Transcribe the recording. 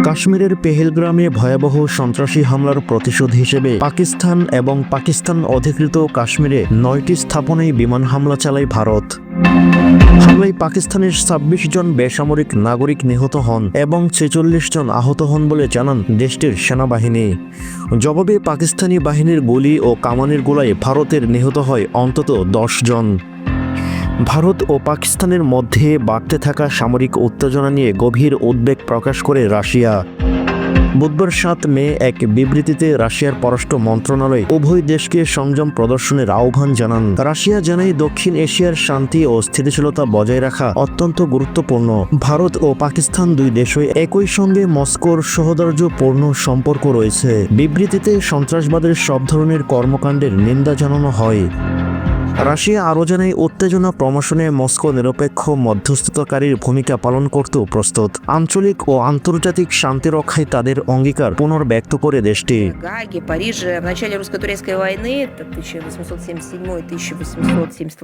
কাশ্মীরের পেহেলগ্রামে ভয়াবহ সন্ত্রাসী হামলার প্রতিশোধ হিসেবে পাকিস্তান এবং পাকিস্তান অধিকৃত কাশ্মীরে 9টি স্থাপনায় বিমান হামলা চালায় ভারত। হামলায় পাকিস্তানের 26 জন বেসামরিক নাগরিক নিহত হন এবং 46 জন আহত হন বলে জানান দেশটির সেনাবাহিনী। জবাবে পাকিস্তানি বাহিনীর গুলি ও কামানের গোলায় ভারতের নিহত হয় অন্তত 10 জন। ভারত ও পাকিস্তানের মধ্যে বাড়তে থাকা সামরিক উত্তেজনা নিয়ে গভীর উদ্বেগ প্রকাশ করে রাশিয়া। বুধবার 7 মে এক বিবৃতিতে রাশিয়ার পররাষ্ট্র মন্ত্রণালয় উভয় দেশকে সংযম প্রদর্শনের আহ্বান জানান। রাশিয়া জানায় দক্ষিণ এশিয়ার শান্তি ও স্থিতিশীলতা বজায় রাখা অত্যন্ত গুরুত্বপূর্ণ। ভারত ও পাকিস্তান দুই দেশই একই সঙ্গে মস্কোর সহোদর্যপূর্ণ সম্পর্ক রয়েছে। বিবৃতিতে সন্ত্রাসবাদের সব ধরনের কর্মকাণ্ডের নিন্দা জানানো হয়। রাশিয়া আরও জানায় উত্তেজনা প্রশমনে মস্কো নিরপেক্ষ মধ্যস্থতাকারীর ভূমিকা পালন করতেও প্রস্তুত। আঞ্চলিক ও আন্তর্জাতিক শান্তি রক্ষায় তাদের অঙ্গীকার পুনর্ব্যক্ত করে দেশটি। Гаге, Париже в начале русско-турецкой войны, это 1877-1878